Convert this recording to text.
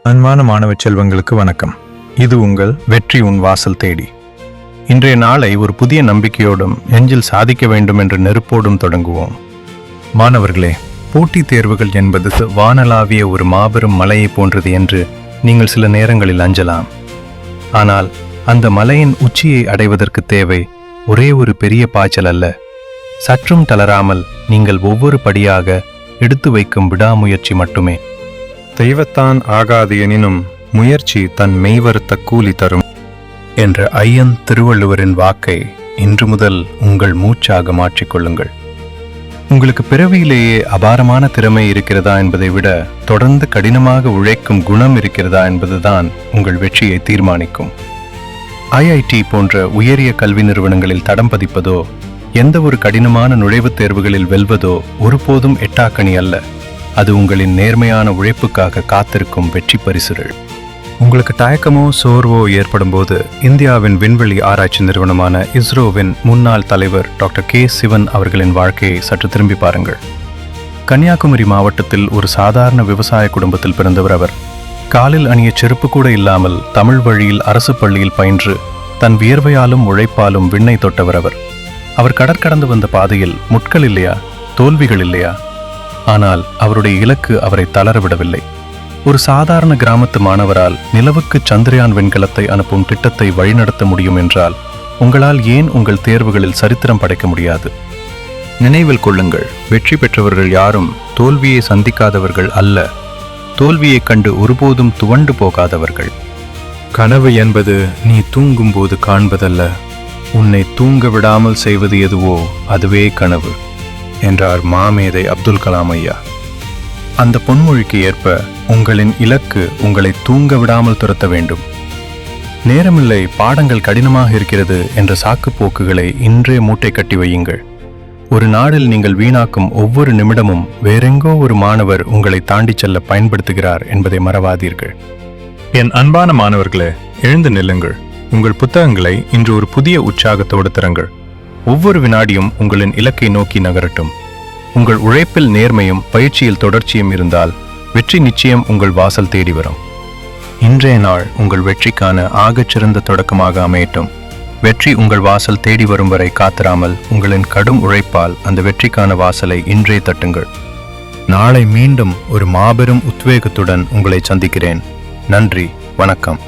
அன்பான மாணவ செல்வங்களுக்கு வணக்கம். இது உங்கள் வெற்றி உன் வாசல் தேடி. இன்றைய நாளை ஒரு புதிய நம்பிக்கையோடும் நெஞ்சில் சாதிக்க வேண்டும் என்ற நெருப்போடும் தொடங்குவோம். மாணவர்களே, போட்டித் தேர்வுகள் என்பது வானளாவிய ஒரு மாபெரும் மலையை போன்றது என்று நீங்கள் சில நேரங்களில் அஞ்சலாம். ஆனால் அந்த மலையின் உச்சியை அடைவதற்கு தேவை ஒரே ஒரு பெரிய பாய்ச்சல் அல்ல. சற்றும் தளராமல் நீங்கள் ஒவ்வொரு படியாக எடுத்து வைக்கும் விடாமுயற்சி மட்டுமே. தெய்வத்தான் ஆகாது எனினும் முயற்சி தன் மெய்வருத்த கூலி தரும் என்ற ஐயன் திருவள்ளுவரின் வாக்கை இன்று முதல் உங்கள் மூச்சாக மாற்றிக்கொள்ளுங்கள். உங்களுக்கு பிறவியிலேயே அபாரமான திறமை இருக்கிறதா என்பதை விட தொடர்ந்து கடினமாக உழைக்கும் குணம் இருக்கிறதா என்பதுதான் உங்கள் வெற்றியை தீர்மானிக்கும். IIT போன்ற உயரிய கல்வி நிறுவனங்களில் தடம் பதிப்பதோ எந்த ஒரு கடினமான நுழைவுத் தேர்வுகளில் வெல்வதோ ஒருபோதும் எட்டாக்கணி அல்ல. அது உங்களின் நேர்மையான உழைப்புக்காக காத்திருக்கும் வெற்றி பரிசுகள். உங்களுக்கு தயக்கமோ சோர்வோ ஏற்படும் போது இந்தியாவின் விண்வெளி ஆராய்ச்சி நிறுவனமான இஸ்ரோவின் முன்னாள் தலைவர் டாக்டர் K. சிவன் அவர்களின் வாழ்க்கையை சற்று திரும்பி பாருங்கள். கன்னியாகுமரி மாவட்டத்தில் ஒரு சாதாரண விவசாய குடும்பத்தில் பிறந்தவர் அவர். காலில் அணிய செருப்பு கூட இல்லாமல் தமிழ் வழியில் அரசு பள்ளியில் பயின்று தன் வியர்வையாலும் உழைப்பாலும் விண்ணை தொட்டவர் அவர். அவர் கடற்கடந்து வந்த பாதையில் முட்கள் இல்லையா, தோல்விகள் இல்லையா? ஆனால் அவருடைய இலக்கு அவரை தளரவிடவில்லை. ஒரு சாதாரண கிராமத்து மாணவரால் நிலவுக்கு சந்திரயான் விண்கலத்தை அனுப்பும் திட்டத்தை வழிநடத்த முடியும் என்றால் உங்களால் ஏன் உங்கள் தேர்வுகளில் சரித்திரம் படைக்க முடியாது? நினைவில் கொள்ளுங்கள், வெற்றி பெற்றவர்கள் யாரும் தோல்வியை சந்திக்காதவர்கள் அல்ல, தோல்வியைக் கண்டு ஒருபோதும் துவண்டு போகாதவர்கள். கனவு என்பது நீ தூங்கும்போது காண்பதல்ல, உன்னை தூங்க விடாமல் செய்வது எதுவோ அதுவே கனவு என்றார் மாமேதை அப்துல் கலாம் ஐயா. அந்த பொன்மொழிக்கு ஏற்ப உங்களின் இலக்கு உங்களை தூங்க விடாமல் துரத்த வேண்டும். நேரமில்லை, பாடங்கள் கடினமாக இருக்கிறது என்ற சாக்குப்போக்குகளை இன்றே மூட்டை கட்டி வையுங்கள். ஒரு நாளில் நீங்கள் வீணாக்கும் ஒவ்வொரு நிமிடமும் வேறெங்கோ ஒரு மாணவர் உங்களை தாண்டி செல்ல பயன்படுத்துகிறார் என்பதை மறவாதீர்கள். என் அன்பான மாணவர்களே, எழுந்து நில்லுங்கள். உங்கள் புத்தகங்களை இன்று ஒரு புதிய உற்சாகத்தோடு திறங்கள். ஒவ்வொரு வினாடியும் உங்களின் இலக்கை நோக்கி நகரட்டும். உங்கள் உழைப்பில் நேர்மையும் பயிற்சியில் தொடர்ச்சியும் இருந்தால் வெற்றி நிச்சயம் உங்கள் வாசல் தேடி வரும். இன்றைய நாள் உங்கள் வெற்றிக்கான ஆகச்சிறந்த தொடக்கமாக அமையட்டும். வெற்றி உங்கள் வாசல் தேடி வரும் வரை காத்திராமல் உங்களின் கடும் உழைப்பால் அந்த வெற்றிக்கான வாசலை இன்றே தட்டுங்கள். நாளை மீண்டும் ஒரு மாபெரும் உத்வேகத்துடன் உங்களை சந்திக்கிறேன். நன்றி, வணக்கம்.